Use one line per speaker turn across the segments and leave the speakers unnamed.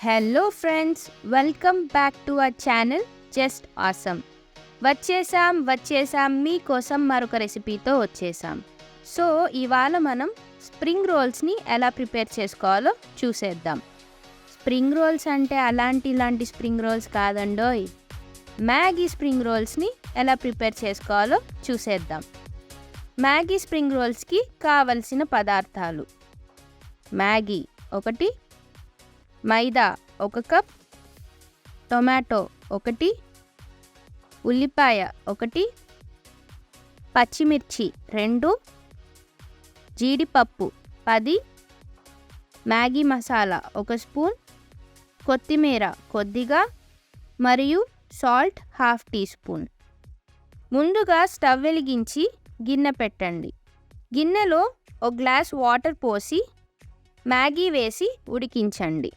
Hello friends, welcome back to our channel just awesome. వచ్చేసాం మీకోసం మరొక రెసిపీతో వచ్చేసాం. సో ఇవాళ మనం స్ప్రింగ్ రోల్స్ని ఎలా ప్రిపేర్ చేసుకోవాలో చూసేద్దాం. స్ప్రింగ్ రోల్స్ అంటే ఇలాంటి స్ప్రింగ్ రోల్స్ కాదండోయ్, మ్యాగీ స్ప్రింగ్ రోల్స్ని ఎలా ప్రిపేర్ చేసుకోవాలో చూసేద్దాం. మ్యాగీ స్ప్రింగ్ రోల్స్కి కావలసిన పదార్థాలు: మ్యాగీ 1, మైదా 1 కప్, టొమాటో 1, ఉల్లిపాయ 1, పచ్చిమిర్చి 2, జీడిపప్పు 10, మ్యాగీ మసాలా 1 స్పూన్, కొత్తిమీర కొద్దిగా మరియు సాల్ట్ 1/2 టీ స్పూన్. ముందుగా స్టవ్ వెలిగించి గిన్నె పెట్టండి. గిన్నెలో 1 గ్లాస్ వాటర్ పోసి మ్యాగీ వేసి ఉడికించండి.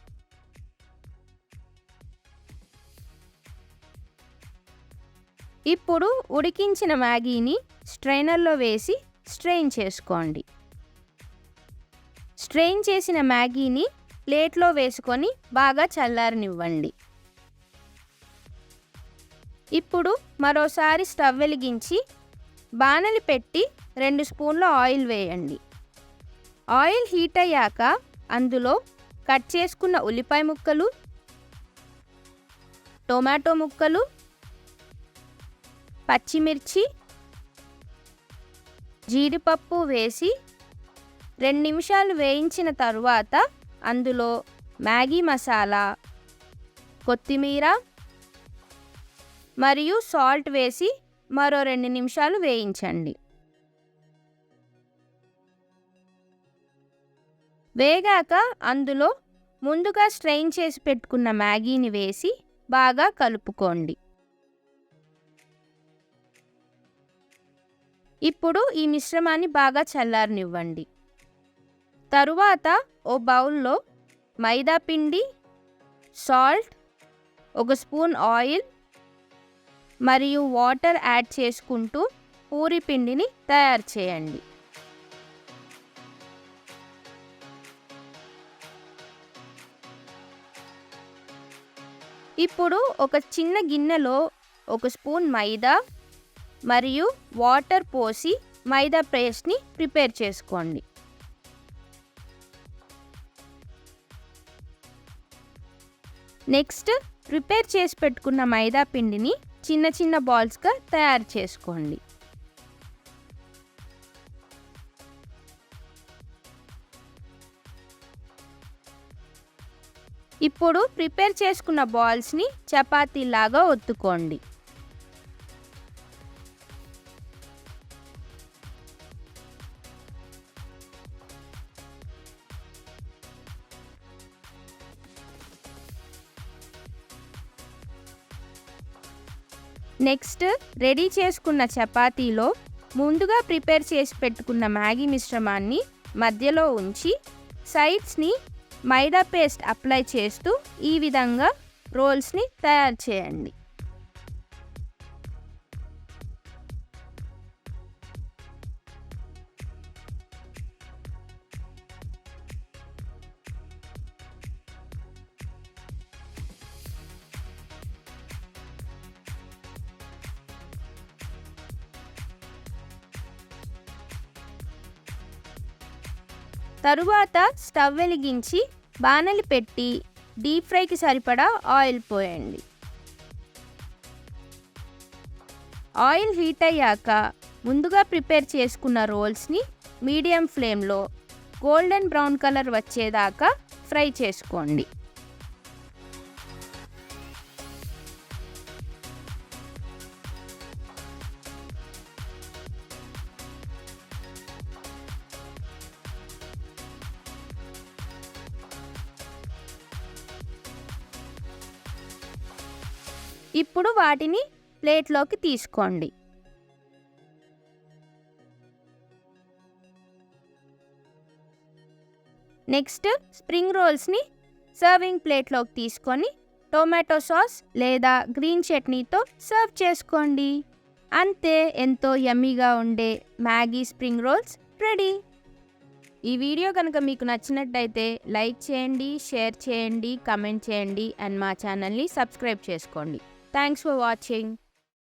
ఇప్పుడు ఉడికించిన మ్యాగీని స్ట్రైనర్లో వేసి స్ట్రెయిన్ చేసుకోండి. స్ట్రెయిన్ చేసిన మ్యాగీని ప్లేట్లో వేసుకొని బాగా చల్లారనివ్వండి. ఇప్పుడు మరోసారి స్టవ్ వెలిగించి బాణలి పెట్టి 2 స్పూన్ల ఆయిల్ వేయండి. ఆయిల్ హీట్ అయ్యాక అందులో కట్ చేసుకున్న ఉల్లిపాయ ముక్కలు, టొమాటో ముక్కలు, పచ్చిమిర్చి, జీడిపప్పు వేసి 2 నిమిషాలు వేయించిన తరువాత అందులో మ్యాగీ మసాలా, కొత్తిమీర మరియు సాల్ట్ వేసి మరో 2 నిమిషాలు వేయించండి. వేగాక అందులో ముందుగా స్ట్రెయిన్ చేసి పెట్టుకున్న మ్యాగీని వేసి బాగా కలుపుకోండి. ఇప్పుడు ఈ మిశ్రమాన్ని బాగా చల్లారనివ్వండి. తరువాత ఓ బౌల్లో మైదా పిండి, సాల్ట్, 1 స్పూన్ ఆయిల్ మరియు వాటర్ యాడ్ చేసుకుంటూ పూరి పిండిని తయారు చేయండి. ఇప్పుడు ఒక చిన్న గిన్నెలో 1 స్పూన్ మైదా మరియు వాటర్ పోసి మైదా పేస్ట్ని ప్రిపేర్ చేసుకోండి. నెక్స్ట్ ప్రిపేర్ చేసి పెట్టుకున్న మైదా పిండిని చిన్న చిన్న బాల్స్గా తయారు చేసుకోండి. ఇప్పుడు ప్రిపేర్ చేసుకున్న బాల్స్ని చపాతీలాగా ఒత్తుకోండి. నెక్స్ట్ రెడీ చేసుకున్న చపాతీలో ముందుగా ప్రిపేర్ చేసి పెట్టుకున్న మ్యాగీ మిశ్రమాన్ని మధ్యలో ఉంచి సైడ్స్ని మైదా పేస్ట్ అప్లై చేస్తూ ఈ విధంగా రోల్స్ని తయారు చేయండి. తరువాత స్టవ్ వెలిగించి బాణలి పెట్టి డీప్ ఫ్రైకి సరిపడా ఆయిల్ పోయండి. ఆయిల్ హీట్ అయ్యాక ముందుగా ప్రిపేర్ చేసుకున్న రోల్స్ని మీడియం ఫ్లేమ్లో గోల్డెన్ బ్రౌన్ కలర్ వచ్చేదాకా ఫ్రై చేసుకోండి. ఇప్పుడు వాటిని ప్లేట్లోకి తీసుకోండి. నెక్స్ట్ స్ప్రింగ్ రోల్స్ని సర్వింగ్ ప్లేట్లోకి తీసుకొని టొమాటో సాస్ లేదా గ్రీన్ చట్నీతో సర్వ్ చేసుకోండి. అంతే, ఎంతో యమ్మీగా ఉండే మ్యాగీ స్ప్రింగ్ రోల్స్ రెడీ. ఈ వీడియో కనుక మీకు నచ్చినట్టయితే లైక్ చేయండి, షేర్ చేయండి, కమెంట్ చేయండి అండ్ మా ఛానల్ని సబ్స్క్రైబ్ చేసుకోండి. Thanks for watching.